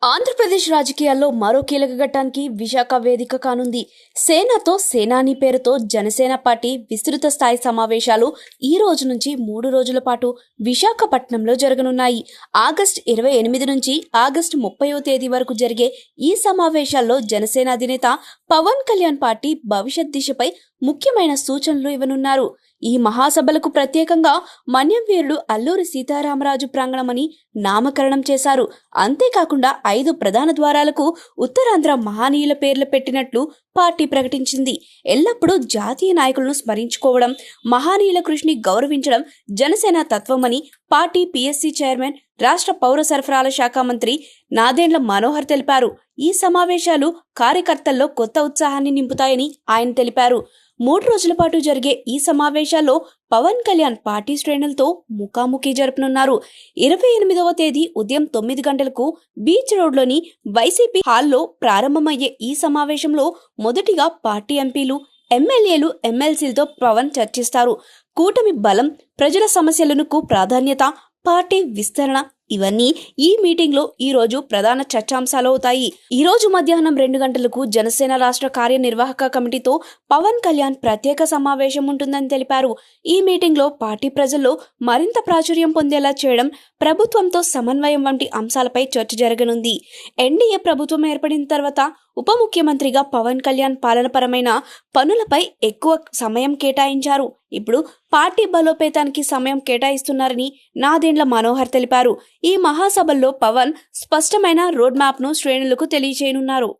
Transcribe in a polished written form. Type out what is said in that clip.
ఆంధ్రప్రదేశ్ రాజకీయాల్లో మరో కీలక ఘట్టానికి విశాఖ వేదిక కానుంది. సేనతో సేనాని పేరుతో జనసేన పార్టీ విస్తృత స్థాయి సమావేశాలు ఈ రోజు నుంచి 3 రోజుల పాటు విశాఖపట్నంలో జరగనున్నాయి. ఆగస్టు 28 నుంచి ఆగస్టు 30వ తేదీ వరకు జరిగే ఈ సమావేశాల్లో జనసేన అధినేత పవన్ కళ్యాణ్ పార్టీ భవిష్యత్ దిశపై ముఖ్యమైన సూచనలు ఇవ్వనున్నారు. ఈ మహాసభలకు ప్రత్యేకంగా మన్యం వీరుడు అల్లూరి సీతారామరాజు ప్రాంగణమని నామకరణం చేశారు. అంతేకాకుండా 5 ప్రధాన ద్వారాలకు ఉత్తరాంధ్ర మహనీయుల పేర్లు పెట్టినట్లు పార్టీ ప్రకటించింది. ఎల్లప్పుడూ జాతీయ నాయకులను స్మరించుకోవడం, మహనీయుల కృషిని గౌరవించడం జనసేన తత్వమని పార్టీ పిఎస్సి చైర్మన్, రాష్ట్ర పౌర సరఫరాల శాఖ మంత్రి నాదెండ్ల మనోహర్ తెలిపారు. ఈ సమావేశాలు కార్యకర్తల్లో కొత్త ఉత్సాహాన్ని నింపుతాయని ఆయన తెలిపారు. 3 రోజుల పాటు జరిగే ఈ సమావేశాల్లో పవన్ కళ్యాణ్ పార్టీ శ్రేణులతో ముఖాముఖి జరపనున్నారు. 28వ తేదీ ఉదయం 9 గంటలకు బీచ్ రోడ్లోని వైసీపీ హాల్లో ప్రారంభమయ్యే ఈ సమావేశంలో మొదటిగా పార్టీ ఎంపీలు, ఎమ్మెల్యేలు, ఎమ్మెల్సీలతో పవన్ చర్చిస్తారు. కూటమి బలం, ప్రజల సమస్యలకు ప్రాధాన్యత, పార్టీ విస్తరణ ఇవన్నీ ఈ మీటింగ్ లో ఈ రోజు ప్రధాన చర్చాంశాలు అవుతాయి. ఈ రోజు మధ్యాహ్నం 2 గంటలకు జనసేన రాష్ట్ర కార్యనిర్వాహక కమిటీతో పవన్ కళ్యాణ్ ప్రత్యేక సమావేశం ఉంటుందని తెలిపారు. ఈ మీటింగ్ లో పార్టీ ప్రజల్లో మరింత ప్రాచుర్యం పొందేలా చేయడం, ప్రభుత్వంతో సమన్వయం వంటి అంశాలపై చర్చ జరగనుంది. ఎన్డీఏ ప్రభుత్వం ఏర్పడిన తర్వాత ఉప ముఖ్యమంత్రిగా పవన్ కళ్యాణ్ పాలనపరమైన పనులపై ఎక్కువ సమయం కేటాయించారు. ఇప్పుడు పార్టీ బలోపేతానికి సమయం కేటాయిస్తున్నారని నాదెండ్ల మనోహర్ తెలిపారు. ఈ మహాసభల్లో పవన్ స్పష్టమైన రోడ్ మ్యాప్ను శ్రేణులకు తెలియజేయనున్నారు.